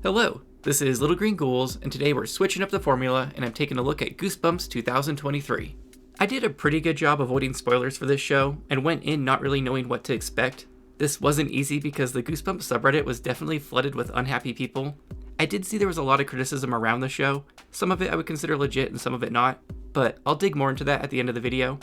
Hello, this is Little Green Ghouls, and today we're switching up the formula and I'm taking a look at Goosebumps 2023. I did a pretty good job avoiding spoilers for this show, and went in not really knowing what to expect. This wasn't easy because the Goosebumps subreddit was definitely flooded with unhappy people. I did see there was a lot of criticism around the show, some of it I would consider legit and some of it not, but I'll dig more into that at the end of the video.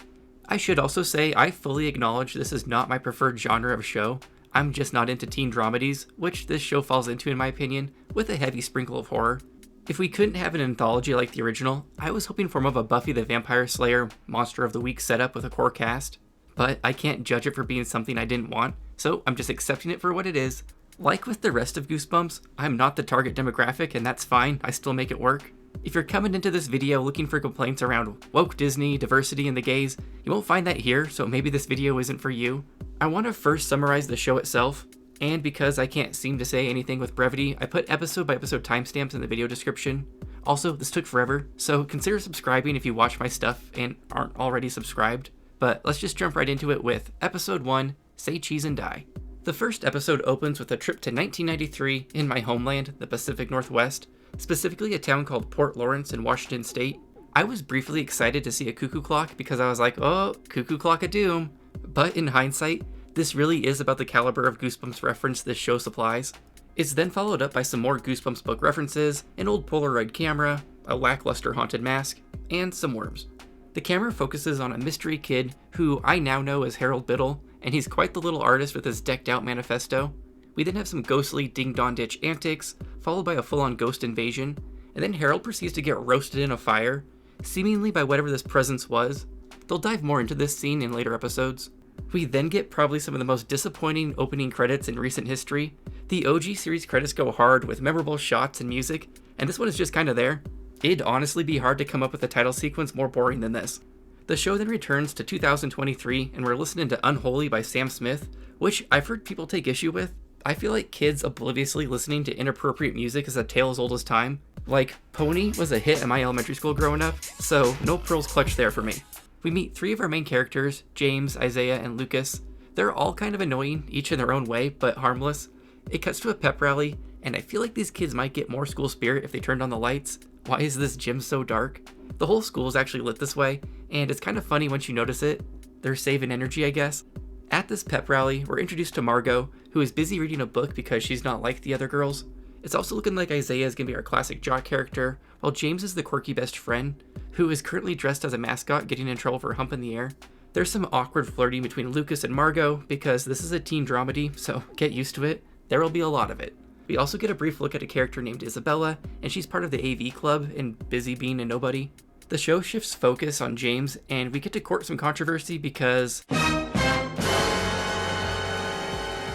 I should also say I fully acknowledge this is not my preferred genre of show. I'm just not into teen dramedies, which this show falls into in my opinion, with a heavy sprinkle of horror. If we couldn't have an anthology like the original, I was hoping for more of a Buffy the Vampire Slayer Monster of the Week setup with a core cast, but I can't judge it for being something I didn't want, so I'm just accepting it for what it is. Like with the rest of Goosebumps, I'm not the target demographic and that's fine, I still make it work. If you're coming into this video looking for complaints around woke Disney, diversity, and the gays, you won't find that here, so maybe this video isn't for you. I want to first summarize the show itself, and because I can't seem to say anything with brevity, I put episode by episode timestamps in the video description. Also, this took forever, so consider subscribing if you watch my stuff and aren't already subscribed. But let's just jump right into it with episode 1, Say Cheese and Die. The first episode opens with a trip to 1993 in my homeland, the Pacific Northwest, specifically a town called Port Lawrence in Washington State. I was briefly excited to see a cuckoo clock because I was like, oh, cuckoo clock of doom. But in hindsight, this really is about the caliber of Goosebumps reference this show supplies. It's then followed up by some more Goosebumps book references, an old Polaroid camera, a lackluster haunted mask, and some worms. The camera focuses on a mystery kid who I now know as Harold Biddle, and he's quite the little artist with his decked out manifesto. We then have some ghostly ding-dong-ditch antics, followed by a full-on ghost invasion, and then Harold proceeds to get roasted in a fire, seemingly by whatever this presence was. They'll dive more into this scene in later episodes. We then get probably some of the most disappointing opening credits in recent history. The OG series credits go hard with memorable shots and music, and this one is just kinda there. It'd honestly be hard to come up with a title sequence more boring than this. The show then returns to 2023, and we're listening to Unholy by Sam Smith, which I've heard people take issue with. I feel like kids obliviously listening to inappropriate music is a tale as old as time. Like, Pony was a hit in my elementary school growing up, so no pearls clutched there for me. We meet 3 of our main characters, James, Isaiah, and Lucas. They're all kind of annoying, each in their own way, but harmless. It cuts to a pep rally, and I feel like these kids might get more school spirit if they turned on the lights. Why is this gym so dark? The whole school is actually lit this way, and it's kind of funny once you notice it. They're saving energy, I guess. At this pep rally, we're introduced to Margot, who is busy reading a book because she's not like the other girls. It's also looking like Isaiah is going to be our classic jock character, while James is the quirky best friend, who is currently dressed as a mascot getting in trouble for humping the air. There's some awkward flirting between Lucas and Margot, because this is a teen dramedy, so get used to it. There will be a lot of it. We also get a brief look at a character named Isabella, and she's part of the AV club and busy being a nobody. The show shifts focus on James, and we get to court some controversy because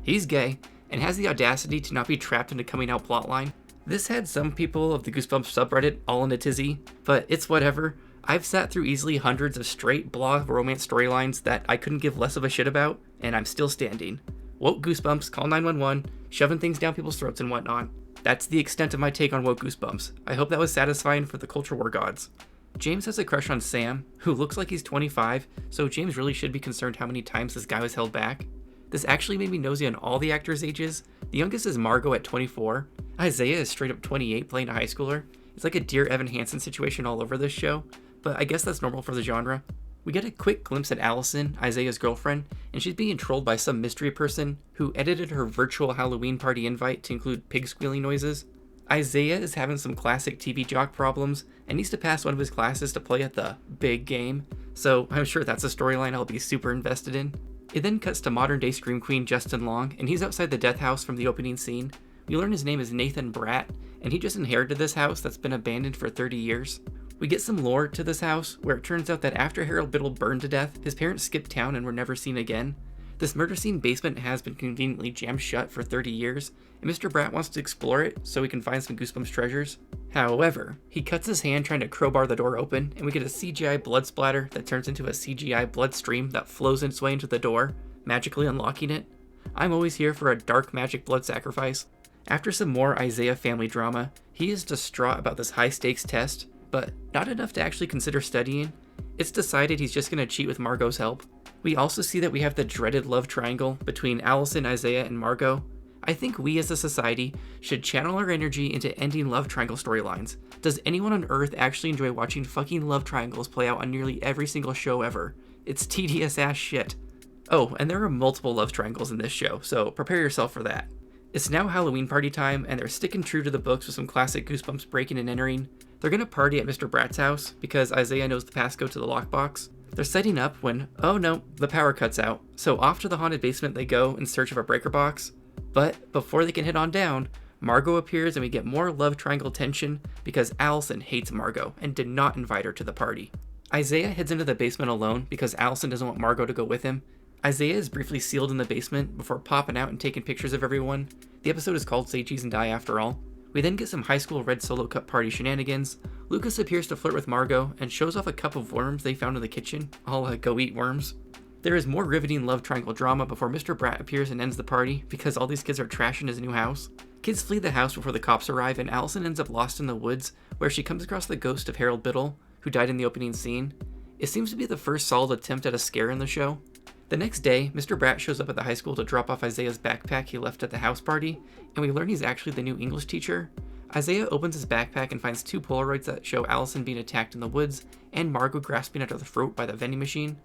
he's gay, and has the audacity to not be trapped in a coming out plotline. This had some people of the Goosebumps subreddit all in a tizzy, but it's whatever. I've sat through easily hundreds of straight blah romance storylines that I couldn't give less of a shit about, and I'm still standing. Woke Goosebumps, call 911, shoving things down people's throats and whatnot. That's the extent of my take on woke Goosebumps. I hope that was satisfying for the culture war gods. James has a crush on Sam, who looks like he's 25, so James really should be concerned how many times this guy was held back. This actually made me nosy on all the actors' ages. The youngest is Margot at 24. Isaiah is straight up 28 playing a high schooler. It's like a Dear Evan Hansen situation all over this show, but I guess that's normal for the genre. We get a quick glimpse at Allison, Isaiah's girlfriend, and she's being trolled by some mystery person who edited her virtual Halloween party invite to include pig squealing noises. Isaiah is having some classic TV jock problems and needs to pass one of his classes to play at the big game, so I'm sure that's a storyline I'll be super invested in. It then cuts to modern day Scream Queen Justin Long, and he's outside the death house from the opening scene. We learn his name is Nathan Bratt, and he just inherited this house that's been abandoned for 30 years. We get some lore to this house, where it turns out that after Harold Biddle burned to death, his parents skipped town and were never seen again. This murder scene basement has been conveniently jammed shut for 30 years, and Mr. Bratt wants to explore it so he can find some Goosebumps treasures. However, he cuts his hand trying to crowbar the door open, and we get a CGI blood splatter that turns into a CGI blood stream that flows its way into the door, magically unlocking it. I'm always here for a dark magic blood sacrifice. After some more Isaiah family drama, he is distraught about this high-stakes test, but not enough to actually consider studying. It's decided he's just going to cheat with Margot's help. We also see that we have the dreaded love triangle between Allison, Isaiah, and Margot. I think we as a society should channel our energy into ending love triangle storylines. Does anyone on Earth actually enjoy watching fucking love triangles play out on nearly every single show ever? It's tedious ass shit. Oh, and there are multiple love triangles in this show, so prepare yourself for that. It's now Halloween party time, and they're sticking true to the books with some classic Goosebumps breaking and entering. They're gonna party at Mr. Bratt's house, because Isaiah knows the passcode to the lockbox. They're setting up when, oh no, the power cuts out, so off to the haunted basement they go in search of a breaker box. But before they can head on down, Margot appears and we get more love triangle tension because Allison hates Margot and did not invite her to the party. Isaiah heads into the basement alone because Allison doesn't want Margot to go with him. Isaiah is briefly sealed in the basement before popping out and taking pictures of everyone. The episode is called Say Cheese and Die after all. We then get some high school red solo cup party shenanigans. Lucas appears to flirt with Margot and shows off a cup of worms they found in the kitchen. I'll go eat worms. There is more riveting love triangle drama before Mr. Bratt appears and ends the party because all these kids are trashing his new house. Kids flee the house before the cops arrive and Allison ends up lost in the woods where she comes across the ghost of Harold Biddle, who died in the opening scene. It seems to be the first solid attempt at a scare in the show. The next day, Mr. Bratt shows up at the high school to drop off Isaiah's backpack he left at the house party, and we learn he's actually the new English teacher. Isaiah opens his backpack and finds 2 Polaroids that show Allison being attacked in the woods and Margot grasping at her throat by the vending machine.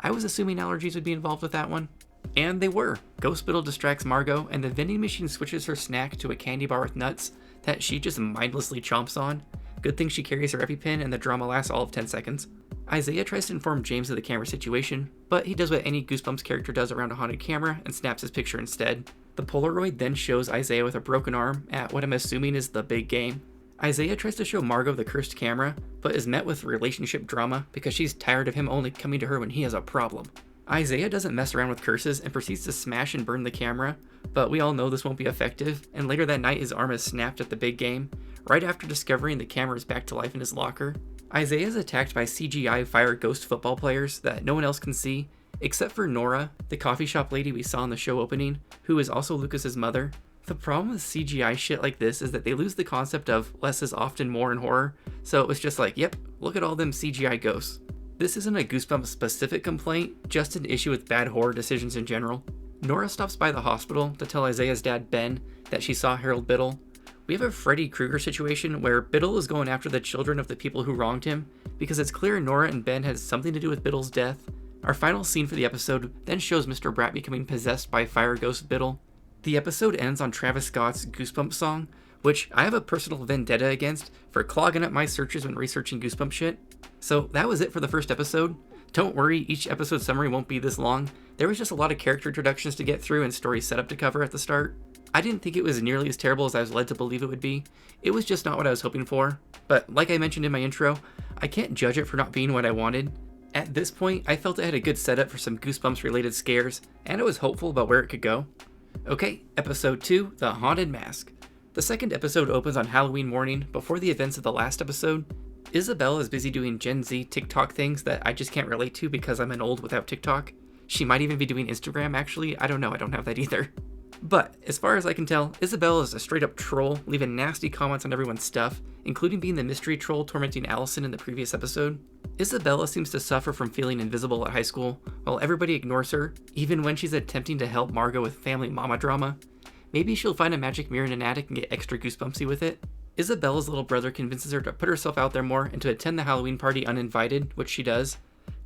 I was assuming allergies would be involved with that one. And they were. Ghost Biddle distracts Margot, and the vending machine switches her snack to a candy bar with nuts that she just mindlessly chomps on. Good thing she carries her EpiPen and the drama lasts all of 10 seconds. Isaiah tries to inform James of the camera situation, but he does what any Goosebumps character does around a haunted camera and snaps his picture instead. The Polaroid then shows Isaiah with a broken arm at what I'm assuming is the big game. Isaiah tries to show Margot the cursed camera, but is met with relationship drama because she's tired of him only coming to her when he has a problem. Isaiah doesn't mess around with curses and proceeds to smash and burn the camera, but we all know this won't be effective, and later that night his arm is snapped at the big game, right after discovering the camera is back to life in his locker. Isaiah is attacked by CGI fire ghost football players that no one else can see, except for Nora, the coffee shop lady we saw in the show opening, who is also Lucas's mother. The problem with CGI shit like this is that they lose the concept of less is often more in horror, so it was just like, yep, look at all them CGI ghosts. This isn't a Goosebumps specific complaint, just an issue with bad horror decisions in general. Nora stops by the hospital to tell Isaiah's dad Ben that she saw Harold Biddle. We have a Freddy Krueger situation where Biddle is going after the children of the people who wronged him, because it's clear Nora and Ben had something to do with Biddle's death. Our final scene for the episode then shows Mr. Bratt becoming possessed by fire ghost Biddle. The episode ends on Travis Scott's Goosebumps song, which I have a personal vendetta against for clogging up my searches when researching Goosebumps shit. So that was it for the first episode. Don't worry, each episode summary won't be this long. There was just a lot of character introductions to get through and story setup to cover at the start. I didn't think it was nearly as terrible as I was led to believe it would be. It was just not what I was hoping for. But like I mentioned in my intro, I can't judge it for not being what I wanted. At this point, I felt it had a good setup for some Goosebumps related scares, and I was hopeful about where it could go. Okay, episode 2, The Haunted Mask. The second episode opens on Halloween morning before the events of the last episode. Isabelle is busy doing Gen Z TikTok things that I just can't relate to because I'm an old without TikTok. She might even be doing Instagram actually, I don't know, I don't have that either. But, as far as I can tell, Isabelle is a straight up troll, leaving nasty comments on everyone's stuff, including being the mystery troll tormenting Allison in the previous episode. Isabella seems to suffer from feeling invisible at high school, while everybody ignores her, even when she's attempting to help Margot with family mama drama. Maybe she'll find a magic mirror in an attic and get extra goosebumpsy with it. Isabella's little brother convinces her to put herself out there more and to attend the Halloween party uninvited, which she does.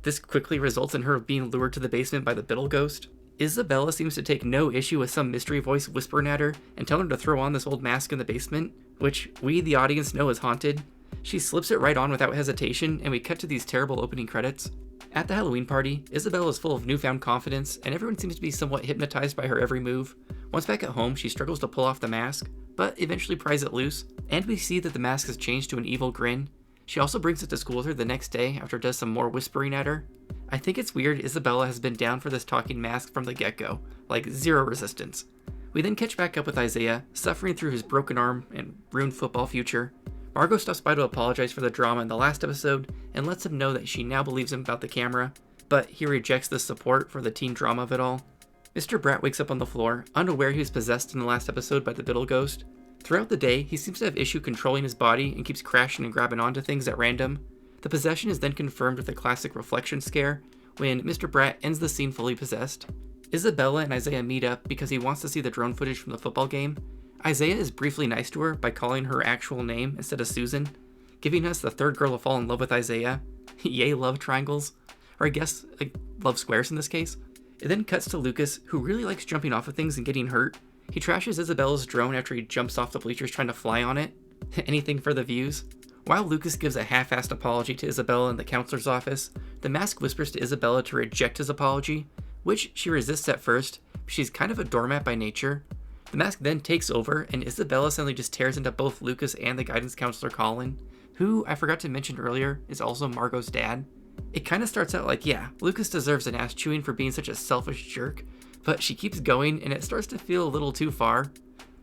This quickly results in her being lured to the basement by the Biddle ghost. Isabella seems to take no issue with some mystery voice whispering at her and telling her to throw on this old mask in the basement, which we, the audience, know is haunted. She slips it right on without hesitation, and we cut to these terrible opening credits. At the Halloween party, Isabella is full of newfound confidence, and everyone seems to be somewhat hypnotized by her every move. Once back at home, she struggles to pull off the mask, but eventually pries it loose, and we see that the mask has changed to an evil grin. She also brings it to school with her the next day after it does some more whispering at her. I think it's weird Isabella has been down for this talking mask from the get-go, like zero resistance. We then catch back up with Isaiah, suffering through his broken arm and ruined football future. Margot stops by to apologize for the drama in the last episode and lets him know that she now believes him about the camera, but he rejects the support for the teen drama of it all. Mr. Bratt wakes up on the floor, unaware he was possessed in the last episode by the Biddle ghost. Throughout the day, he seems to have issue controlling his body and keeps crashing and grabbing onto things at random. The possession is then confirmed with a classic reflection scare when Mr. Bratt ends the scene fully possessed. Isabella and Isaiah meet up because he wants to see the drone footage from the football game. Isaiah is briefly nice to her by calling her actual name instead of Susan, giving us the third girl to fall in love with Isaiah. Yay, love triangles. Or I guess, like, love squares in this case. It then cuts to Lucas, who really likes jumping off of things and getting hurt. He trashes Isabella's drone after he jumps off the bleachers trying to fly on it. Anything for the views. While Lucas gives a half-assed apology to Isabella in the counselor's office, the mask whispers to Isabella to reject his apology, which she resists at first, but she's kind of a doormat by nature. The mask then takes over, and Isabella suddenly just tears into both Lucas and the guidance counselor Colin, who, I forgot to mention earlier, is also Margot's dad. It kind of starts out like, yeah, Lucas deserves an ass chewing for being such a selfish jerk, but she keeps going, and it starts to feel a little too far.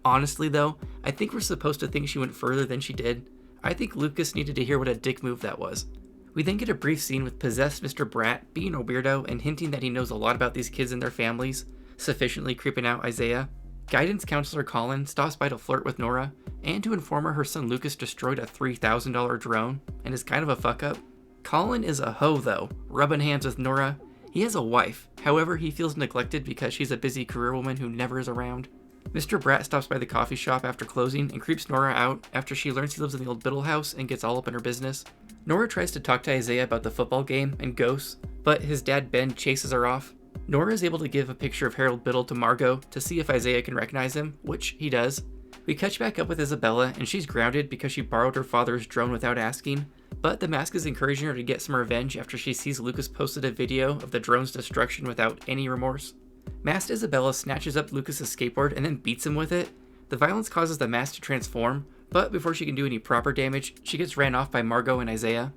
Honestly though, I think we're supposed to think she went further than she did. I think Lucas needed to hear what a dick move that was. We then get a brief scene with possessed Mr. Bratt being a weirdo and hinting that he knows a lot about these kids and their families, sufficiently creeping out Isaiah. Guidance counselor Colin stops by to flirt with Nora, and to inform her son Lucas destroyed a $3,000 drone, and is kind of a fuck up. Colin is a hoe though, rubbing hands with Nora. He has a wife, however he feels neglected because she's a busy career woman who never is around. Mr. Bratt stops by the coffee shop after closing and creeps Nora out after she learns he lives in the old Biddle house and gets all up in her business. Nora tries to talk to Isaiah about the football game and ghosts, but his dad Ben chases her off. Nora is able to give a picture of Harold Biddle to Margot to see if Isaiah can recognize him, which he does. We catch back up with Isabella, and she's grounded because she borrowed her father's drone without asking, but the mask is encouraging her to get some revenge after she sees Lucas posted a video of the drone's destruction without any remorse. Masked Isabella snatches up Lucas's skateboard and then beats him with it. The violence causes the mask to transform, but before she can do any proper damage, she gets ran off by Margot and Isaiah.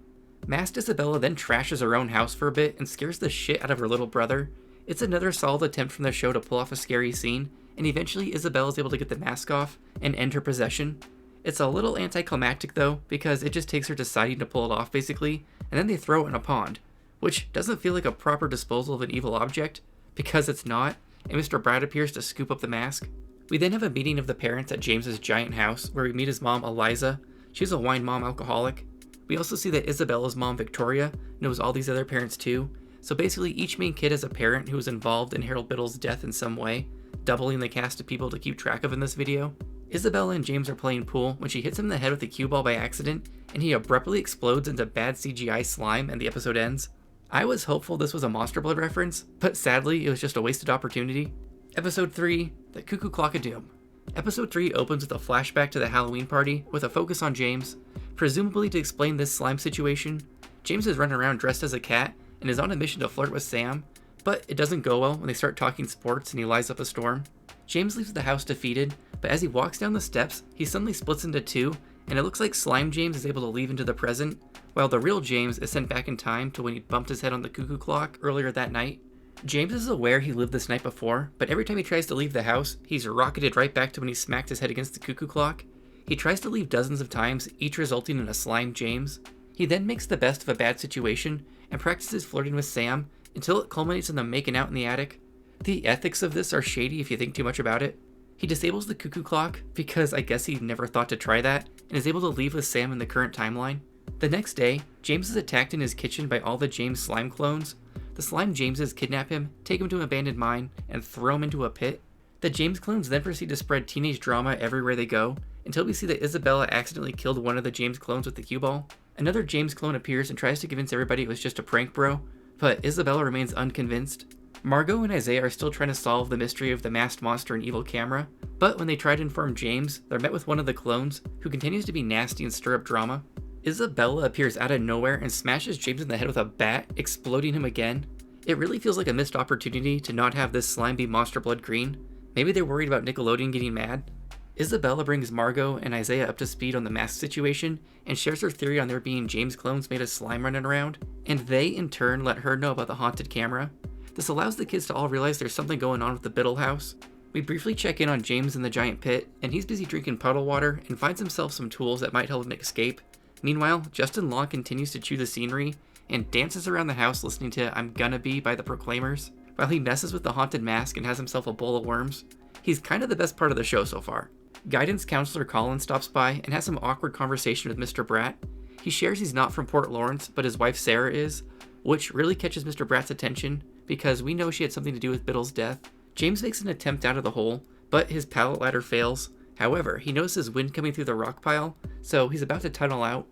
Masked Isabella then trashes her own house for a bit and scares the shit out of her little brother. It's another solid attempt from the show to pull off a scary scene, and eventually Isabella is able to get the mask off and end her possession. It's a little anticlimactic though, because it just takes her deciding to pull it off basically, and then they throw it in a pond, which doesn't feel like a proper disposal of an evil object, because it's not, and Mr. Bratt appears to scoop up the mask. We then have a meeting of the parents at James's giant house, where we meet his mom Eliza. She's a wine mom alcoholic. We also see that Isabella's mom Victoria knows all these other parents too, so basically each main kid has a parent who was involved in Harold Biddle's death in some way, doubling the cast of people to keep track of in this video. Isabella and James are playing pool when she hits him in the head with a cue ball by accident, and he abruptly explodes into bad CGI slime and the episode ends. I was hopeful this was a Monster Blood reference, but sadly it was just a wasted opportunity. Episode 3, The Cuckoo Clock of Doom. Episode 3 opens with a flashback to the Halloween party with a focus on James, presumably to explain this slime situation. James is running around dressed as a cat and is on a mission to flirt with Sam, but it doesn't go well when they start talking sports and he lies up a storm. James leaves the house defeated, but as he walks down the steps, he suddenly splits into two, and it looks like Slime James is able to leave into the present, while the real James is sent back in time to when he bumped his head on the cuckoo clock earlier that night. James is aware he lived this night before, but every time he tries to leave the house, he's rocketed right back to when he smacked his head against the cuckoo clock. He tries to leave dozens of times, each resulting in a Slime James. He then makes the best of a bad situation and practices flirting with Sam until it culminates in them making out in the attic. The ethics of this are shady if you think too much about it. He disables the cuckoo clock because I guess he never thought to try that and is able to leave with Sam in the current timeline. The next day, James is attacked in his kitchen by all the James slime clones. The slime Jameses kidnap him, take him to an abandoned mine, and throw him into a pit. The James clones then proceed to spread teenage drama everywhere they go, until we see that Isabella accidentally killed one of the James clones with the cue ball. Another James clone appears and tries to convince everybody it was just a prank bro, but Isabella remains unconvinced. Margot and Isaiah are still trying to solve the mystery of the masked monster and evil camera, but when they try to inform James, they're met with one of the clones, who continues to be nasty and stir up drama. Isabella appears out of nowhere and smashes James in the head with a bat, exploding him again. It really feels like a missed opportunity to not have this slime be Monster Blood green. Maybe they're worried about Nickelodeon getting mad. Isabella brings Margot and Isaiah up to speed on the mask situation and shares her theory on there being James clones made of slime running around, and they in turn let her know about the haunted camera. This allows the kids to all realize there's something going on with the Biddle house. We briefly check in on James in the giant pit, and he's busy drinking puddle water and finds himself some tools that might help him escape. Meanwhile, Justin Long continues to chew the scenery and dances around the house listening to I'm Gonna Be by the Proclaimers, while he messes with the haunted mask and has himself a bowl of worms. He's kind of the best part of the show so far. Guidance counselor Colin stops by and has some awkward conversation with Mr. Bratt. He shares he's not from Port Lawrence, but his wife Sarah is, which really catches Mr. Bratt's attention, because we know she had something to do with Biddle's death. James makes an attempt out of the hole, but his pallet ladder fails. However, he notices wind coming through the rock pile, so he's about to tunnel out.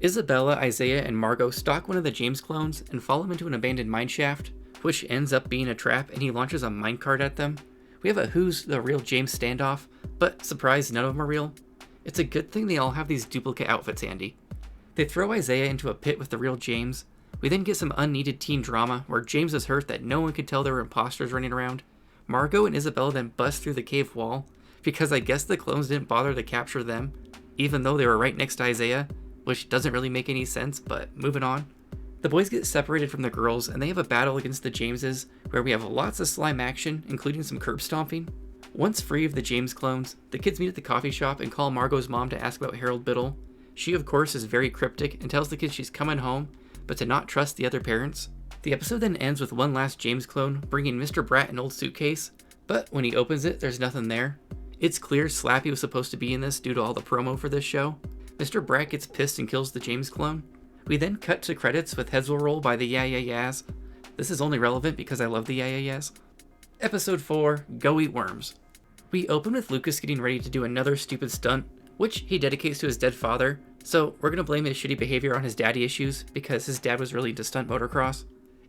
Isabella, Isaiah, and Margot stalk one of the James clones and follow him into an abandoned mineshaft, which ends up being a trap, and he launches a minecart at them. We have a who's the real James standoff, but surprise, none of them are real. It's a good thing they all have these duplicate outfits handy. They throw Isaiah into a pit with the real James. We then get some unneeded teen drama where James is hurt that no one could tell there were imposters running around. Margot and Isabella then bust through the cave wall, because I guess the clones didn't bother to capture them, even though they were right next to Isaiah, which doesn't really make any sense, but moving on. The boys get separated from the girls, and they have a battle against the Jameses, where we have lots of slime action, including some curb stomping. Once free of the James clones, the kids meet at the coffee shop and call Margot's mom to ask about Harold Biddle. She, of course, is very cryptic and tells the kids she's coming home, but to not trust the other parents. The episode then ends with one last James clone bringing Mr. Bratt an old suitcase, but when he opens it, there's nothing there. It's clear Slappy was supposed to be in this due to all the promo for this show. Mr. Bratt gets pissed and kills the James clone. We then cut to credits with heads will roll by the Yeah Yeah Yeahs. This is only relevant because I love the Yeah Yeah Yeahs. Episode 4, Go Eat Worms. We open with Lucas getting ready to do another stupid stunt, which he dedicates to his dead father, so we're going to blame his shitty behavior on his daddy issues because his dad was really into stunt motocross.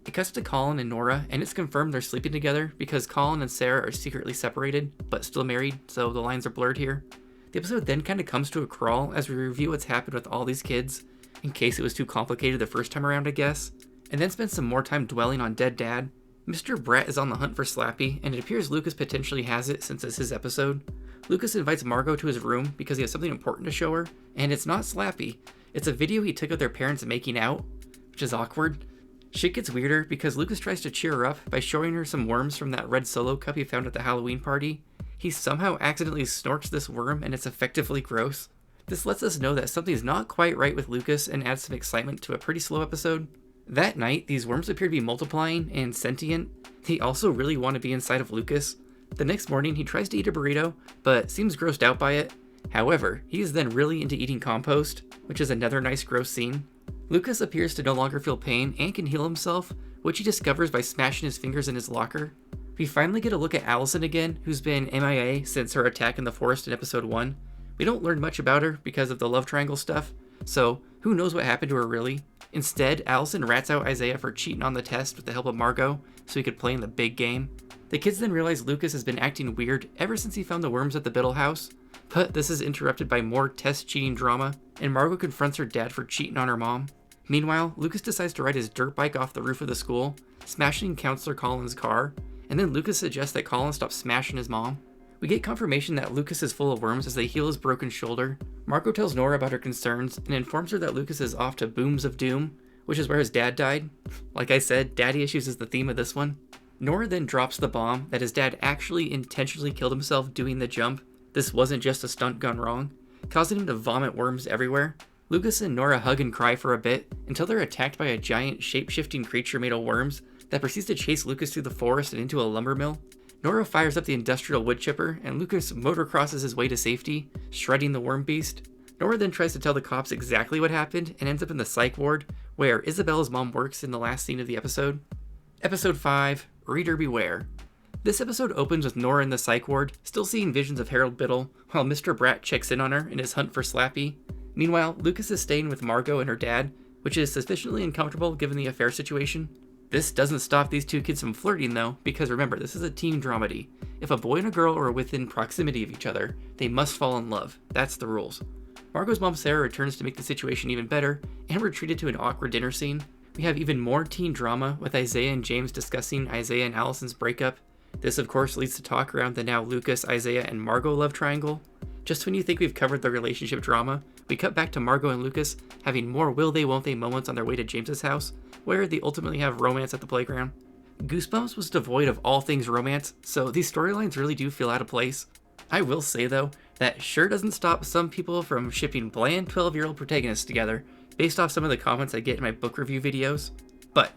It cuts to Colin and Nora, and it's confirmed they're sleeping together because Colin and Sarah are secretly separated, but still married, so the lines are blurred here. The episode then kind of comes to a crawl as we review what's happened with all these kids, in case it was too complicated the first time around, I guess, and then spend some more time dwelling on dead dad. Mr. Bratt is on the hunt for Slappy, and it appears Lucas potentially has it since it's his episode. Lucas invites Margot to his room because he has something important to show her, and it's not Slappy. It's a video he took of their parents making out, which is awkward. Shit gets weirder because Lucas tries to cheer her up by showing her some worms from that red Solo cup he found at the Halloween party. He somehow accidentally snorts this worm, and it's effectively gross. This lets us know that something's not quite right with Lucas and adds some excitement to a pretty slow episode. That night, these worms appear to be multiplying and sentient. They also really want to be inside of Lucas. The next morning, he tries to eat a burrito, but seems grossed out by it. However, he is then really into eating compost, which is another nice gross scene. Lucas appears to no longer feel pain and can heal himself, which he discovers by smashing his fingers in his locker. We finally get a look at Allison again, who's been MIA since her attack in the forest in episode 1. We don't learn much about her because of the love triangle stuff, so who knows what happened to her really. Instead, Allison rats out Isaiah for cheating on the test with the help of Margot so he could play in the big game. The kids then realize Lucas has been acting weird ever since he found the worms at the Biddle house, but this is interrupted by more test cheating drama, and Margot confronts her dad for cheating on her mom. Meanwhile, Lucas decides to ride his dirt bike off the roof of the school, smashing Counselor Colin's car, and then Lucas suggests that Colin stop smashing his mom. We get confirmation that Lucas is full of worms as they heal his broken shoulder. Margot tells Nora about her concerns and informs her that Lucas is off to Booms of Doom, which is where his dad died. Like I said, daddy issues is the theme of this one. Nora then drops the bomb that his dad actually intentionally killed himself doing the jump. This wasn't just a stunt gone wrong, causing him to vomit worms everywhere. Lucas and Nora hug and cry for a bit until they're attacked by a giant shape-shifting creature made of worms that proceeds to chase Lucas through the forest and into a lumber mill. Nora fires up the industrial wood chipper, and Lucas motocrosses his way to safety, shredding the worm beast. Nora then tries to tell the cops exactly what happened and ends up in the psych ward, where Isabella's mom works in the last scene of the episode. Episode 5, Reader Beware. This episode opens with Nora in the psych ward, still seeing visions of Harold Biddle, while Mr. Bratt checks in on her in his hunt for Slappy. Meanwhile, Lucas is staying with Margot and her dad, which is sufficiently uncomfortable given the affair situation. This doesn't stop these two kids from flirting though, because remember, this is a teen dramedy. If a boy and a girl are within proximity of each other, they must fall in love. That's the rules. Margot's mom Sarah returns to make the situation even better, and we're treated to an awkward dinner scene. We have even more teen drama with Isaiah and James discussing Isaiah and Allison's breakup. This of course leads to talk around the now Lucas, Isaiah, and Margot love triangle. Just when you think we've covered the relationship drama, we cut back to Margot and Lucas having more will they won't they moments on their way to James's house, where they ultimately have romance at the playground. Goosebumps was devoid of all things romance, so these storylines really do feel out of place. I will say though, that sure doesn't stop some people from shipping bland 12-year-old protagonists together, based off some of the comments I get in my book review videos. But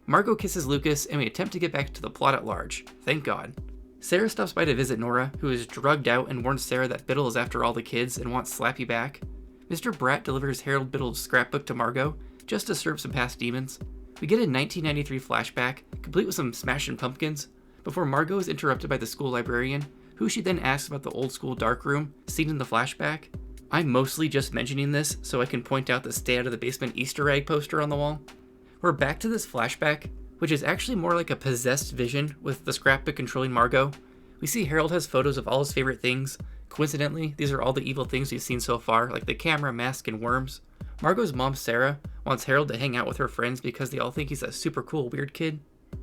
Margot kisses Lucas and we attempt to get back to the plot at large, thank God. Sarah stops by to visit Nora, who is drugged out and warns Sarah that Biddle is after all the kids and wants Slappy back. Mr. Bratt delivers Harold Biddle's scrapbook to Margot, just to stir up some past demons. We get a 1993 flashback, complete with some Smashing Pumpkins, before Margot is interrupted by the school librarian, who she then asks about the old school dark room seen in the flashback. I'm mostly just mentioning this so I can point out the Stay Out of the Basement Easter egg poster on the wall. We're back to this flashback, which is actually more like a possessed vision with the scrapbook controlling Margot. We see Harold has photos of all his favorite things. Coincidentally, these are all the evil things we've seen so far, like the camera, mask, and worms. Margot's mom, Sarah, wants Harold to hang out with her friends because they all think he's a super cool weird kid.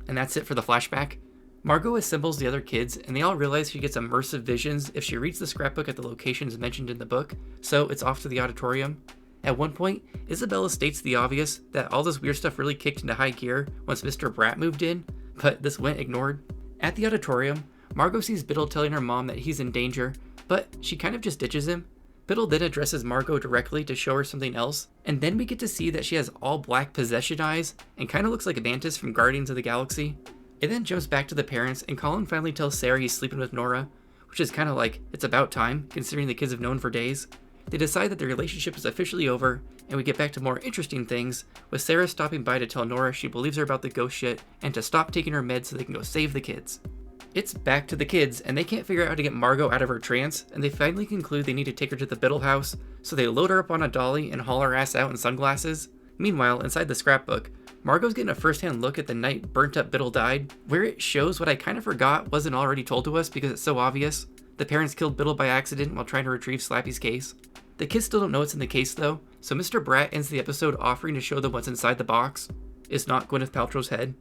And that's it for the flashback. Margot assembles the other kids, and they all realize she gets immersive visions if she reads the scrapbook at the locations mentioned in the book, so it's off to the auditorium. At one point, Isabella states the obvious, that all this weird stuff really kicked into high gear once Mr. Bratt moved in, but this went ignored. At the auditorium, Margot sees Biddle telling her mom that he's in danger, but she kind of just ditches him. Biddle then addresses Margot directly to show her something else, and then we get to see that she has all black possession eyes and kind of looks like a Mantis from Guardians of the Galaxy. It then jumps back to the parents, and Colin finally tells Sarah he's sleeping with Nora, which is kind of like, it's about time, considering the kids have known for days. They decide that their relationship is officially over, and we get back to more interesting things, with Sarah stopping by to tell Nora she believes her about the ghost shit, and to stop taking her meds so they can go save the kids. It's back to the kids, and they can't figure out how to get Margot out of her trance, and they finally conclude they need to take her to the Biddle house, so they load her up on a dolly and haul her ass out in sunglasses. Meanwhile, inside the scrapbook, Margot's getting a first-hand look at the night burnt-up Biddle died, where it shows what I kind of forgot wasn't already told to us because it's so obvious. The parents killed Biddle by accident while trying to retrieve Slappy's case. The kids still don't know what's in the case though, so Mr. Bratt ends the episode offering to show them what's inside the box. It's not Gwyneth Paltrow's head.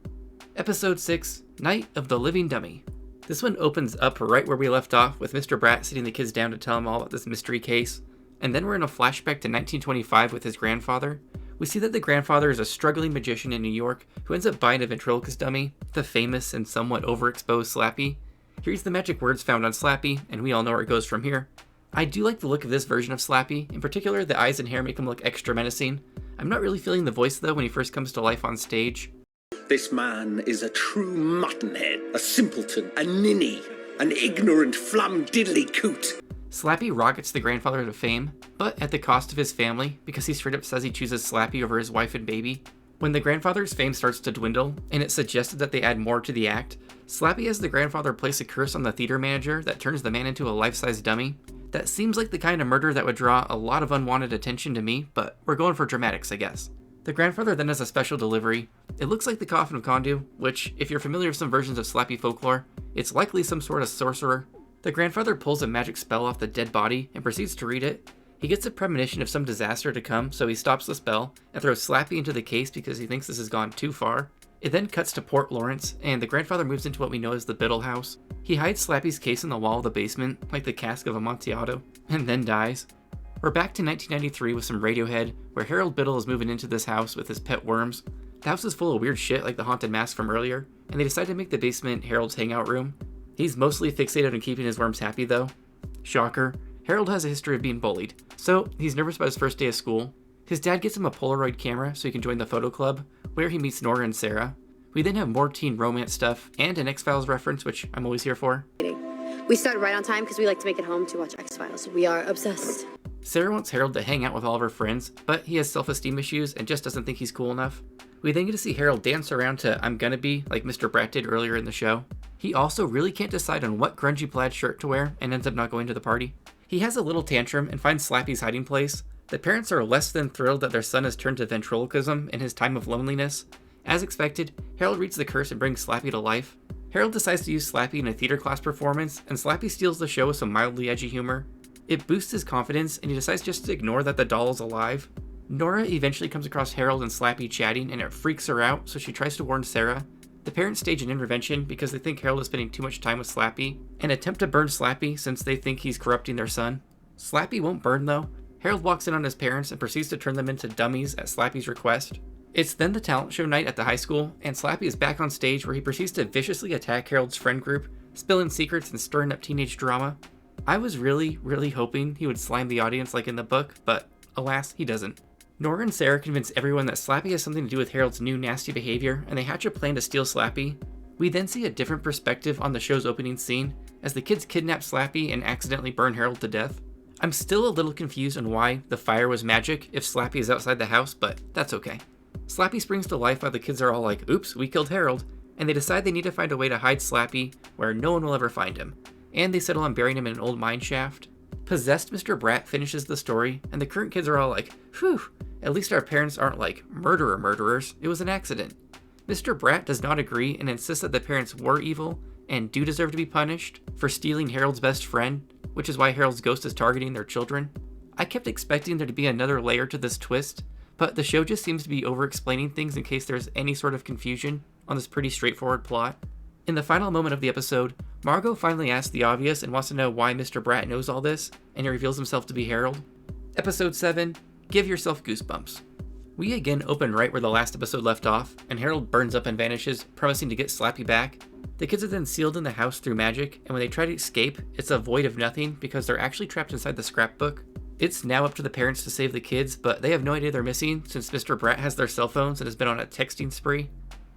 Episode 6, Night of the Living Dummy. This one opens up right where we left off, with Mr. Bratt sitting the kids down to tell them all about this mystery case. And then we're in a flashback to 1925 with his grandfather. We see that the grandfather is a struggling magician in New York who ends up buying a ventriloquist dummy, the famous and somewhat overexposed Slappy. He reads the magic words found on Slappy, and we all know where it goes from here. I do like the look of this version of Slappy. In particular, the eyes and hair make him look extra menacing. I'm not really feeling the voice though when he first comes to life on stage. This man is a true muttonhead, a simpleton, a ninny, an ignorant flumdiddly-coot. Slappy rockets the grandfather to fame, but at the cost of his family, because he straight up says he chooses Slappy over his wife and baby. When the grandfather's fame starts to dwindle, and it's suggested that they add more to the act, Slappy has the grandfather place a curse on the theater manager that turns the man into a life-size dummy. That seems like the kind of murder that would draw a lot of unwanted attention to me, but we're going for dramatics, I guess. The grandfather then has a special delivery. It looks like the Coffin of Kondu, which, if you're familiar with some versions of Slappy folklore, it's likely some sort of sorcerer. The grandfather pulls a magic spell off the dead body and proceeds to read it. He gets a premonition of some disaster to come, so he stops the spell and throws Slappy into the case because he thinks this has gone too far. It then cuts to Port Lawrence, and the grandfather moves into what we know as the Biddle house. He hides Slappy's case in the wall of the basement, like the cask of Amontillado, and then dies. We're back to 1993 with some Radiohead, where Harold Biddle is moving into this house with his pet worms. The house is full of weird shit like the haunted mask from earlier, and they decide to make the basement Harold's hangout room. He's mostly fixated on keeping his worms happy though. Shocker, Harold has a history of being bullied, so he's nervous about his first day of school. His dad gets him a Polaroid camera so he can join the photo club, where he meets Nora and Sarah. We then have more teen romance stuff, and an X-Files reference, which I'm always here for. We start right on time because we like to make it home to watch X-Files. We are obsessed. Sarah wants Harold to hang out with all of her friends, but he has self-esteem issues and just doesn't think he's cool enough. We then get to see Harold dance around to I'm Gonna Be, like Mr. Bratt did earlier in the show. He also really can't decide on what grungy plaid shirt to wear and ends up not going to the party. He has a little tantrum and finds Slappy's hiding place. The parents are less than thrilled that their son has turned to ventriloquism in his time of loneliness. As expected, Harold reads the curse and brings Slappy to life. Harold decides to use Slappy in a theater class performance, and Slappy steals the show with some mildly edgy humor. It boosts his confidence, and he decides just to ignore that the doll is alive. Nora eventually comes across Harold and Slappy chatting, and it freaks her out, so she tries to warn Sarah. The parents stage an intervention because they think Harold is spending too much time with Slappy, and attempt to burn Slappy since they think he's corrupting their son. Slappy won't burn though. Harold walks in on his parents and proceeds to turn them into dummies at Slappy's request. It's then the talent show night at the high school, and Slappy is back on stage where he proceeds to viciously attack Harold's friend group, spilling secrets and stirring up teenage drama. I was really hoping he would slime the audience like in the book, but alas, he doesn't. Nora and Sarah convince everyone that Slappy has something to do with Harold's new nasty behavior, and they hatch a plan to steal Slappy. We then see a different perspective on the show's opening scene, as the kids kidnap Slappy and accidentally burn Harold to death. I'm still a little confused on why the fire was magic if Slappy is outside the house, but that's okay. Slappy springs to life while the kids are all like, oops, we killed Harold, and they decide they need to find a way to hide Slappy where no one will ever find him, and they settle on burying him in an old mine shaft. Possessed Mr. Brat finishes the story, and the current kids are all like, phew, at least our parents aren't like murderers, it was an accident. Mr. Brat does not agree and insists that the parents were evil and do deserve to be punished for stealing Harold's best friend, which is why Harold's ghost is targeting their children. I kept expecting there to be another layer to this twist, but the show just seems to be over-explaining things in case there's any sort of confusion on this pretty straightforward plot. In the final moment of the episode, Margot finally asks the obvious and wants to know why Mr. Brat knows all this, and he reveals himself to be Harold. Episode 7, Give Yourself Goosebumps. We again open right where the last episode left off, and Harold burns up and vanishes, promising to get Slappy back. The kids are then sealed in the house through magic, and when they try to escape, it's a void of nothing because they're actually trapped inside the scrapbook. It's now up to the parents to save the kids, but they have no idea they're missing since Mr. Brat has their cell phones and has been on a texting spree.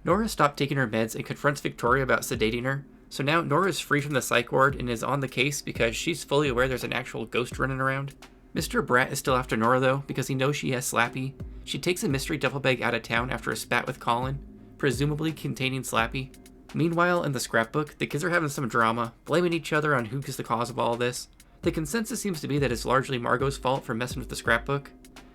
Nora stopped taking her meds and confronts Victoria about sedating her, so now Nora is free from the psych ward and is on the case because she's fully aware there's an actual ghost running around. Mr. Brat is still after Nora though because he knows she has Slappy. She takes a mystery duffel bag out of town after a spat with Colin, presumably containing Slappy. Meanwhile, in the scrapbook, the kids are having some drama, blaming each other on who is the cause of all this. The consensus seems to be that it's largely Margot's fault for messing with the scrapbook.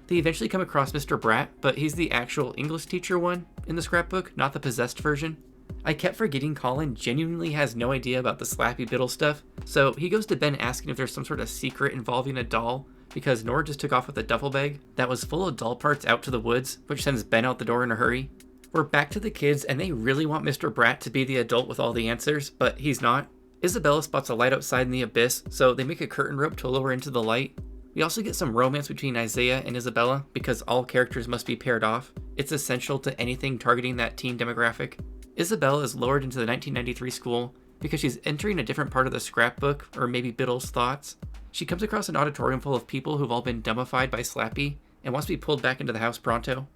They eventually come across Mr. Brat, but he's the actual English teacher one in the scrapbook, not the possessed version. I kept forgetting Colin genuinely has no idea about the Slappy Biddle stuff, so he goes to Ben asking if there's some sort of secret involving a doll, because Nora just took off with a duffel bag that was full of doll parts out to the woods, which sends Ben out the door in a hurry. We're back to the kids, and they really want Mr. Brat to be the adult with all the answers, but he's not. Isabella spots a light outside in the abyss, so they make a curtain rope to lower into the light. We also get some romance between Isaiah and Isabella, because all characters must be paired off. It's essential to anything targeting that teen demographic. Isabella is lowered into the 1993 school because she's entering a different part of the scrapbook, or maybe Biddle's thoughts. She comes across an auditorium full of people who've all been dumbified by Slappy, and wants to be pulled back into the house pronto.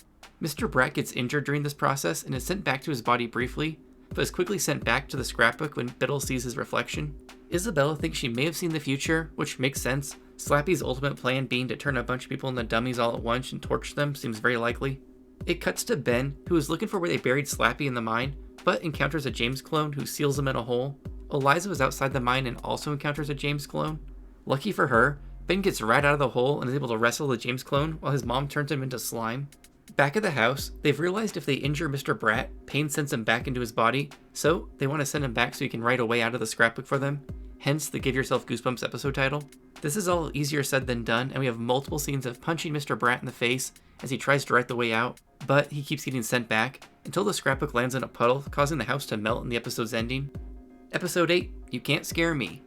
Mr. Brat gets injured during this process and is sent back to his body briefly, but is quickly sent back to the scrapbook when Biddle sees his reflection. Isabella thinks she may have seen the future, which makes sense. Slappy's ultimate plan being to turn a bunch of people into dummies all at once and torture them seems very likely. It cuts to Ben, who is looking for where they buried Slappy in the mine, but encounters a James clone who seals him in a hole. Eliza was outside the mine and also encounters a James clone. Lucky for her, Ben gets right out of the hole and is able to wrestle the James clone while his mom turns him into slime. Back at the house, they've realized if they injure Mr. Brat, pain sends him back into his body, so they want to send him back so he can write a way out of the scrapbook for them, hence the Give Yourself Goosebumps episode title. This is all easier said than done, and we have multiple scenes of punching Mr. Brat in the face as he tries to write the way out, but he keeps getting sent back, until the scrapbook lands in a puddle, causing the house to melt in the episode's ending. Episode 8, You Can't Scare Me.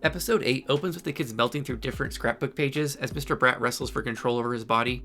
Episode 8 opens with the kids melting through different scrapbook pages as Mr. Brat wrestles for control over his body.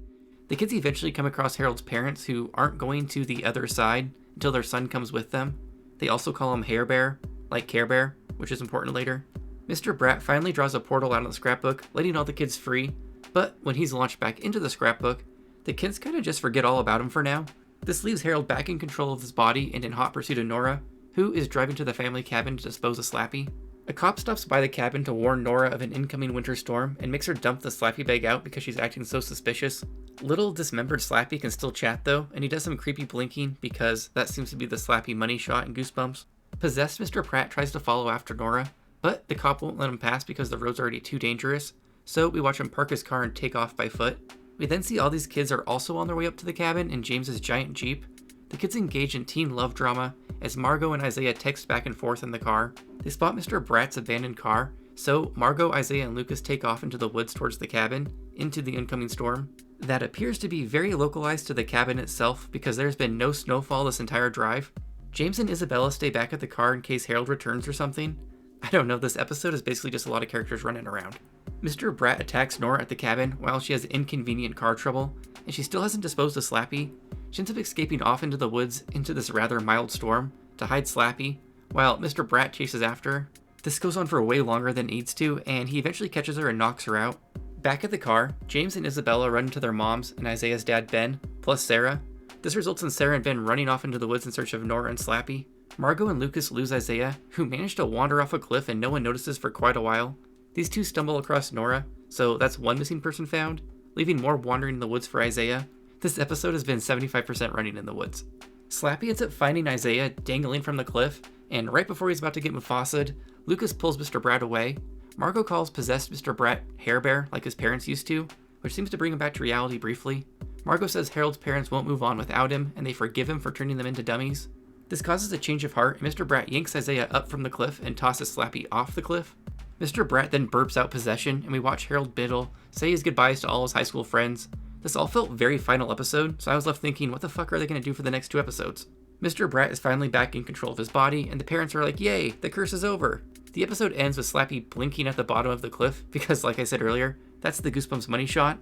The kids eventually come across Harold's parents, who aren't going to the other side until their son comes with them. They also call him Hair Bear, like Care Bear, which is important later. Mr. Brat finally draws a portal out of the scrapbook, letting all the kids free, but when he's launched back into the scrapbook, the kids kind of just forget all about him for now. This leaves Harold back in control of his body and in hot pursuit of Nora, who is driving to the family cabin to dispose of Slappy. A cop stops by the cabin to warn Nora of an incoming winter storm and makes her dump the Slappy bag out because she's acting so suspicious. Little dismembered Slappy can still chat though, and he does some creepy blinking because that seems to be the Slappy money shot in Goosebumps. Possessed Mr. Pratt tries to follow after Nora, but the cop won't let him pass because the road's already too dangerous, so we watch him park his car and take off by foot. We then see all these kids are also on their way up to the cabin in James's giant Jeep. The kids engage in teen love drama as Margot and Isaiah text back and forth in the car. They spot Mr. Brat's abandoned car, so Margot, Isaiah, and Lucas take off into the woods towards the cabin, into the incoming storm. That appears to be very localized to the cabin itself because there's been no snowfall this entire drive. James and Isabella stay back at the car in case Harold returns or something. I don't know, this episode is basically just a lot of characters running around. Mr. Brat attacks Nora at the cabin while she has inconvenient car trouble, and she still hasn't disposed of Slappy. She ends up escaping off into the woods into this rather mild storm to hide Slappy, while Mr. Brat chases after her. This goes on for way longer than it needs to, and he eventually catches her and knocks her out. Back at the car, James and Isabella run into their moms and Isaiah's dad Ben, plus Sarah. This results in Sarah and Ben running off into the woods in search of Nora and Slappy. Margot and Lucas lose Isaiah, who managed to wander off a cliff and no one notices for quite a while. These two stumble across Nora, so that's one missing person found, leaving more wandering in the woods for Isaiah. This episode has been 75% running in the woods. Slappy ends up finding Isaiah dangling from the cliff, and right before he's about to get Mufasa'd, Lucas pulls Mr. Bratt away. Margot calls possessed Mr. Bratt Hair Bear like his parents used to, which seems to bring him back to reality briefly. Margot says Harold's parents won't move on without him, and they forgive him for turning them into dummies. This causes a change of heart, and Mr. Bratt yanks Isaiah up from the cliff and tosses Slappy off the cliff. Mr. Bratt then burps out possession, and we watch Harold Biddle say his goodbyes to all his high school friends. This all felt very final episode, so I was left thinking, what the fuck are they going to do for the next 2 episodes? Mr. Bratt is finally back in control of his body, and the parents are like, yay, the curse is over. The episode ends with Slappy blinking at the bottom of the cliff, because like I said earlier, that's the Goosebumps money shot.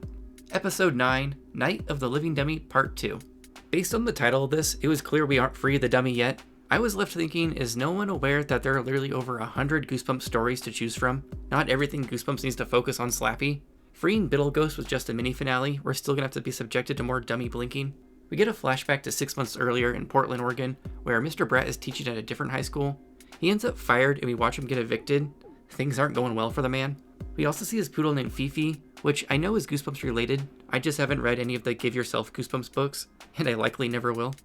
Episode 9, Night of the Living Dummy Part 2. Based on the title of this, it was clear we aren't free of the dummy yet. I was left thinking, is no one aware that there are literally over 100 Goosebumps stories to choose from? Not everything Goosebumps needs to focus on Slappy. Freeing Biddleghost was just a mini finale. We're still gonna have to be subjected to more dummy blinking. We get a flashback to 6 months earlier in Portland, Oregon, where Mr. Bratt is teaching at a different high school. He ends up fired and we watch him get evicted. Things aren't going well for the man. We also see his poodle named Fifi, which I know is Goosebumps related. I just haven't read any of the Give Yourself Goosebumps books, and I likely never will.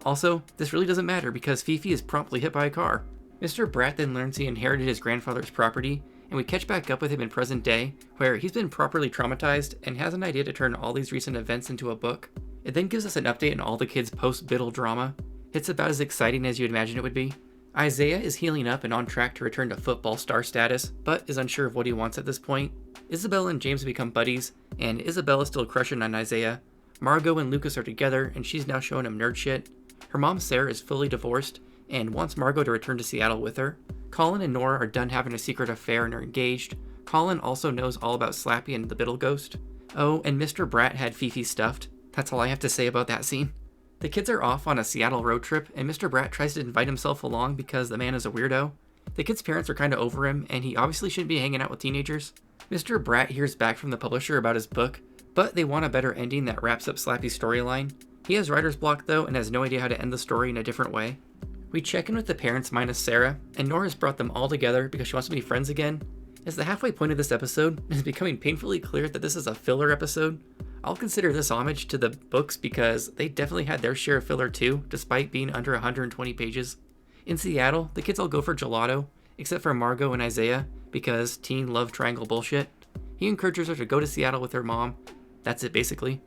Also, this really doesn't matter because Fifi is promptly hit by a car. Mr. Bratt then learns he inherited his grandfather's property, and we catch back up with him in present day, where he's been properly traumatized and has an idea to turn all these recent events into a book. It then gives us an update on all the kids' post-Biddle drama. It's about as exciting as you'd imagine it would be. Isaiah is healing up and on track to return to football star status, but is unsure of what he wants at this point. Isabel and James become buddies, and Isabel is still crushing on Isaiah. Margot and Lucas are together, and she's now showing him nerd shit. Her mom, Sarah, is fully divorced, and wants Margot to return to Seattle with her. Colin and Nora are done having a secret affair and are engaged. Colin also knows all about Slappy and the Biddle Ghost. Oh, and Mr. Bratt had Fifi stuffed. That's all I have to say about that scene. The kids are off on a Seattle road trip, and Mr. Bratt tries to invite himself along because the man is a weirdo. The kids' parents are kind of over him, and he obviously shouldn't be hanging out with teenagers. Mr. Bratt hears back from the publisher about his book, but they want a better ending that wraps up Slappy's storyline. He has writer's block though, and has no idea how to end the story in a different way. We check in with the parents minus Sarah, and Nora's brought them all together because she wants to be friends again. As the halfway point of this episode, it is becoming painfully clear that this is a filler episode. I'll consider this homage to the books because they definitely had their share of filler too, despite being under 120 pages. In Seattle, the kids all go for gelato, except for Margot and Isaiah, because teen love triangle bullshit. He encourages her to go to Seattle with her mom. That's it basically.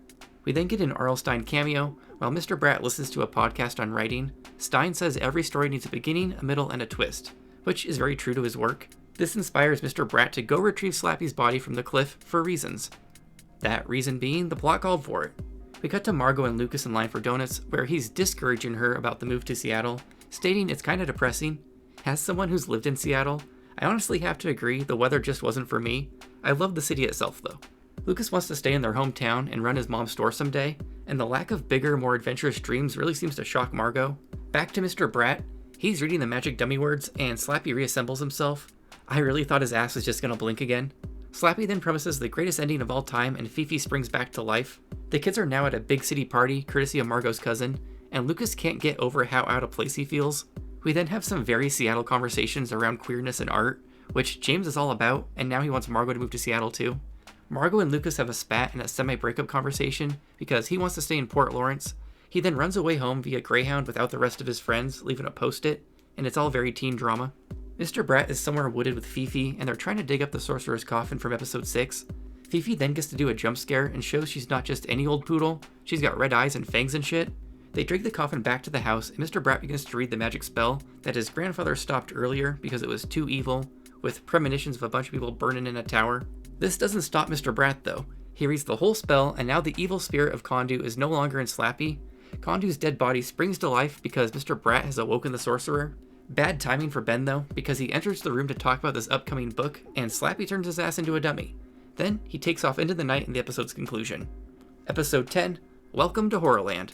We then get an R.L. Stine cameo. While Mr. Bratt listens to a podcast on writing, Stine says every story needs a beginning, a middle, and a twist, which is very true to his work. This inspires Mr. Bratt to go retrieve Slappy's body from the cliff for reasons. That reason being the plot called for it. We cut to Margot and Lucas in line for donuts, where he's discouraging her about the move to Seattle, stating it's kind of depressing. As someone who's lived in Seattle, I honestly have to agree the weather just wasn't for me. I love the city itself though. Lucas wants to stay in their hometown and run his mom's store someday, and the lack of bigger, more adventurous dreams really seems to shock Margot. Back to Mr. Bratt. He's reading the magic dummy words, and Slappy reassembles himself. I really thought his ass was just gonna blink again. Slappy then promises the greatest ending of all time, and Fifi springs back to life. The kids are now at a big city party, courtesy of Margot's cousin, and Lucas can't get over how out of place he feels. We then have some very Seattle conversations around queerness and art, which James is all about, and now he wants Margot to move to Seattle too. Margot and Lucas have a spat and a semi-breakup conversation because he wants to stay in Port Lawrence. He then runs away home via Greyhound without the rest of his friends, leaving a post-it, and it's all very teen drama. Mr. Bratt is somewhere wooded with Fifi, and they're trying to dig up the sorcerer's coffin from episode 6. Fifi then gets to do a jump scare and shows she's not just any old poodle, she's got red eyes and fangs and shit. They drag the coffin back to the house, and Mr. Bratt begins to read the magic spell that his grandfather stopped earlier because it was too evil, with premonitions of a bunch of people burning in a tower. This doesn't stop Mr. Bratt though. He reads the whole spell, and now the evil spirit of Condu is no longer in Slappy. Condu's dead body springs to life because Mr. Bratt has awoken the sorcerer. Bad timing for Ben though, because he enters the room to talk about this upcoming book, and Slappy turns his ass into a dummy. Then he takes off into the night in the episode's conclusion. Episode 10, Welcome to Horrorland.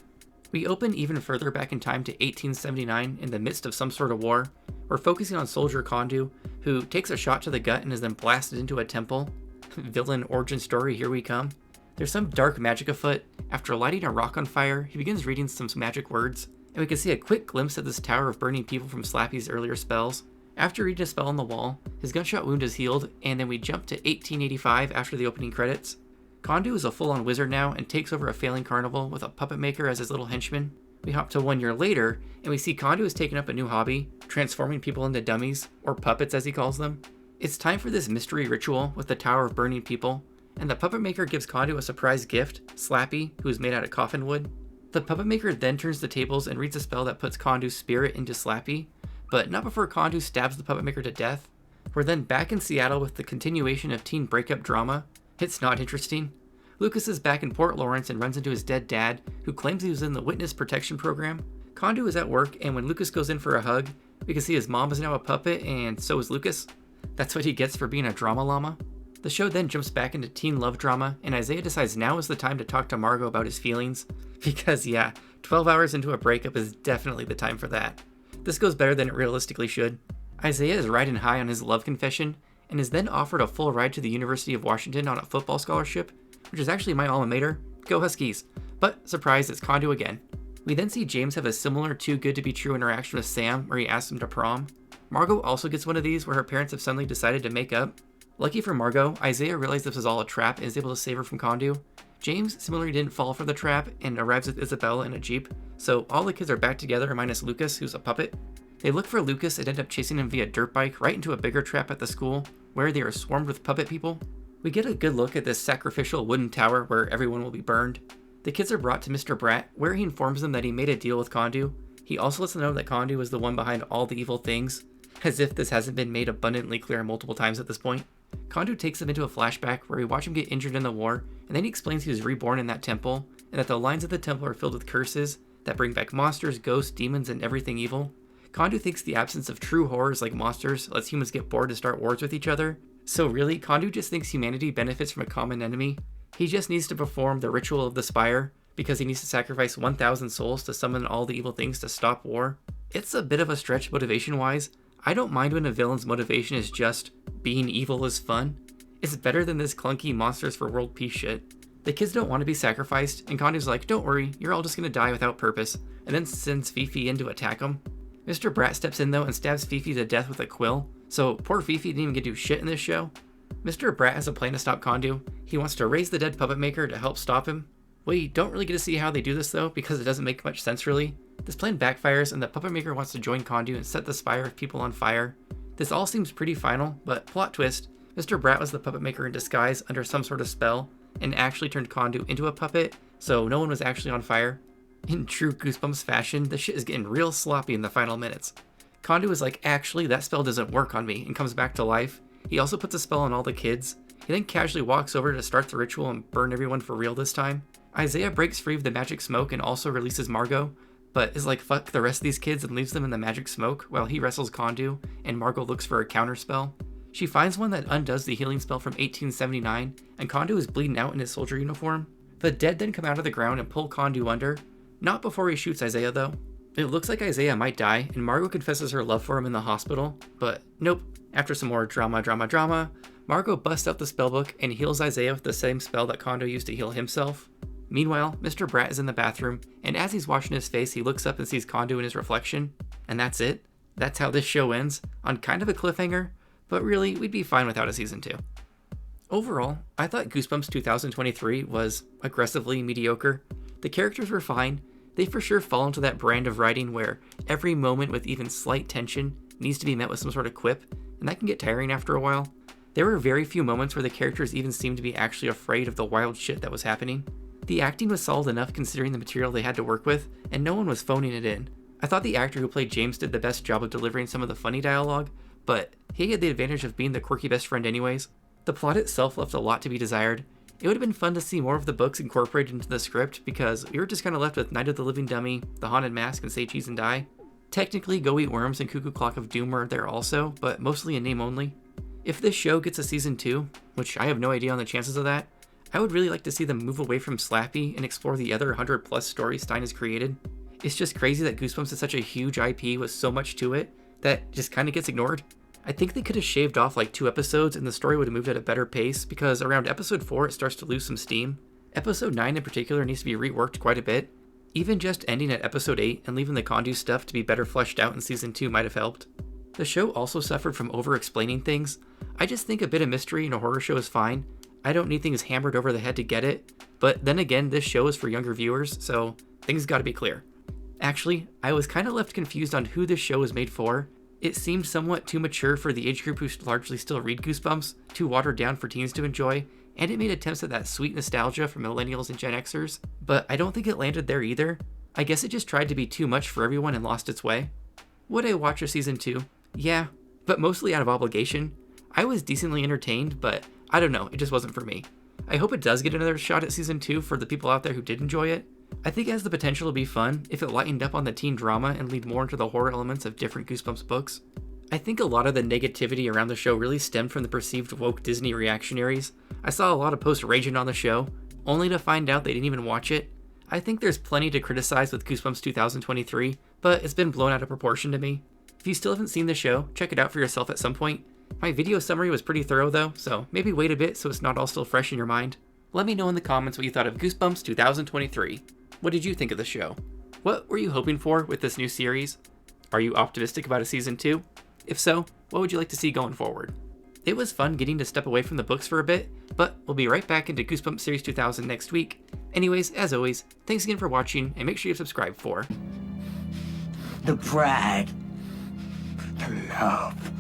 We open even further back in time to 1879 in the midst of some sort of war. We're focusing on Soldier Condu, who takes a shot to the gut and is then blasted into a temple. Villain origin story, here we come. There's some dark magic afoot. After lighting a rock on fire, he begins reading some magic words, and we can see a quick glimpse of this tower of burning people from Slappy's earlier spells. After reading a spell on the wall, his gunshot wound is healed, and then we jump to 1885 after the opening credits. Kondu is a full-on wizard now and takes over a failing carnival with a puppet maker as his little henchman. We hop to 1 year later, and we see Kondu has taken up a new hobby, transforming people into dummies, or puppets as he calls them. It's time for this mystery ritual with the Tower of Burning People, and the puppet maker gives Kondu a surprise gift, Slappy, who is made out of coffin wood. The puppet maker then turns the tables and reads a spell that puts Kondu's spirit into Slappy, but not before Kondu stabs the puppet maker to death. We're then back in Seattle with the continuation of teen breakup drama. It's not interesting. Lucas is back in Port Lawrence and runs into his dead dad, who claims he was in the witness protection program. Kondu is at work, and when Lucas goes in for a hug, we can see his mom is now a puppet, and so is Lucas. That's what he gets for being a drama llama. The show then jumps back into teen love drama, and Isaiah decides now is the time to talk to Margot about his feelings. Because 12 hours into a breakup is definitely the time for that. This goes better than it realistically should. Isaiah is riding high on his love confession, and is then offered a full ride to the University of Washington on a football scholarship, which is actually my alma mater. Go Huskies. But, surprise, it's Kondu again. We then see James have a similar too good to be true interaction with Sam, where he asks him to prom. Margot also gets one of these where her parents have suddenly decided to make up. Lucky for Margot, Isaiah realized this was all a trap and is able to save her from Kondu. James similarly didn't fall for the trap and arrives with Isabella in a Jeep, so all the kids are back together minus Lucas, who's a puppet. They look for Lucas and end up chasing him via dirt bike right into a bigger trap at the school, where they are swarmed with puppet people. We get a good look at this sacrificial wooden tower where everyone will be burned. The kids are brought to Mr. Bratt, where he informs them that he made a deal with Kondu. He also lets them know that Kondu is the one behind all the evil things, as if this hasn't been made abundantly clear multiple times at this point. Kondu takes them into a flashback where we watch him get injured in the war, and then he explains he was reborn in that temple, and that the lines of the temple are filled with curses that bring back monsters, ghosts, demons, and everything evil. Kondu thinks the absence of true horrors like monsters lets humans get bored to start wars with each other. So really, Kondu just thinks humanity benefits from a common enemy. He just needs to perform the ritual of the spire, because he needs to sacrifice 1,000 souls to summon all the evil things to stop war. It's a bit of a stretch motivation-wise. I don't mind when a villain's motivation is just being evil is fun. It's better than this clunky monsters for world peace shit. The kids don't want to be sacrificed, and Kondu's like, don't worry, you're all just gonna die without purpose, and then sends Fifi in to attack them. Mr. Bratt steps in though and stabs Fifi to death with a quill, so poor Fifi didn't even get to do shit in this show. Mr. Bratt has a plan to stop Kondu. He wants to raise the dead puppet maker to help stop him. We don't really get to see how they do this though, because it doesn't make much sense really. This plan backfires and the puppet maker wants to join Kondu and set the spire of people on fire. This all seems pretty final, but plot twist, Mr. Bratt was the puppet maker in disguise under some sort of spell, and actually turned Kondu into a puppet, so no one was actually on fire. In true Goosebumps fashion, this shit is getting real sloppy in the final minutes. Kondu is like, actually, that spell doesn't work on me, and comes back to life. He also puts a spell on all the kids. He then casually walks over to start the ritual and burn everyone for real this time. Isaiah breaks free of the magic smoke and also releases Margot, but is like, fuck the rest of these kids and leaves them in the magic smoke while he wrestles Kondu, and Margot looks for a counter spell. She finds one that undoes the healing spell from 1879, and Kondu is bleeding out in his soldier uniform. The dead then come out of the ground and pull Kondu under. Not before he shoots Isaiah though. It looks like Isaiah might die, and Margot confesses her love for him in the hospital, but nope. After some more drama, Margot busts out the spellbook and heals Isaiah with the same spell that Kondu used to heal himself. Meanwhile, Mr. Bratt is in the bathroom, and as he's washing his face, he looks up and sees Kondu in his reflection. And that's it. That's how this show ends, on kind of a cliffhanger, but really, we'd be fine without a season 2. Overall, I thought Goosebumps 2023 was aggressively mediocre. The characters were fine. They for sure fall into that brand of writing where every moment with even slight tension needs to be met with some sort of quip, and that can get tiring after a while. There were very few moments where the characters even seemed to be actually afraid of the wild shit that was happening. The acting was solid enough considering the material they had to work with, and no one was phoning it in. I thought the actor who played James did the best job of delivering some of the funny dialogue, but he had the advantage of being the quirky best friend anyways. The plot itself left a lot to be desired. It would have been fun to see more of the books incorporated into the script, because we were just kind of left with Night of the Living Dummy, The Haunted Mask, and Say Cheese and Die. Technically, Go Eat Worms and Cuckoo Clock of Doom were there also, but mostly in name only. If this show gets a season 2, which I have no idea on the chances of that, I would really like to see them move away from Slappy and explore the other 100 plus stories Stein has created. It's just crazy that Goosebumps is such a huge IP with so much to it that just kind of gets ignored. I think they could have shaved off like 2 episodes and the story would have moved at a better pace, because around episode 4 it starts to lose some steam. Episode 9 in particular needs to be reworked quite a bit. Even just ending at episode 8 and leaving the Kondu stuff to be better fleshed out in season 2 might have helped. The show also suffered from over-explaining things. I just think a bit of mystery in a horror show is fine. I don't need things hammered over the head to get it, but then again, this show is for younger viewers, so things gotta be clear. Actually, I was kind of left confused on who this show was made for. It seemed somewhat too mature for the age group who largely still read Goosebumps, too watered down for teens to enjoy, and it made attempts at that sweet nostalgia for millennials and Gen Xers, but I don't think it landed there either. I guess it just tried to be too much for everyone and lost its way. Would I watch a season 2? Yeah, but mostly out of obligation. I was decently entertained, but I don't know, it just wasn't for me. I hope it does get another shot at season 2 for the people out there who did enjoy it. I think it has the potential to be fun if it lightened up on the teen drama and lead more into the horror elements of different Goosebumps books. I think a lot of the negativity around the show really stemmed from the perceived woke Disney reactionaries. I saw a lot of posts raging on the show, only to find out they didn't even watch it. I think there's plenty to criticize with Goosebumps 2023, but it's been blown out of proportion to me. If you still haven't seen the show, check it out for yourself at some point. My video summary was pretty thorough though, so maybe wait a bit so it's not all still fresh in your mind. Let me know in the comments what you thought of Goosebumps 2023. What did you think of the show? What were you hoping for with this new series? Are you optimistic about a season 2? If so, what would you like to see going forward? It was fun getting to step away from the books for a bit, but we'll be right back into Goosebumps Series 2000 next week. Anyways, as always, thanks again for watching, and make sure you subscribe for the pride, the love,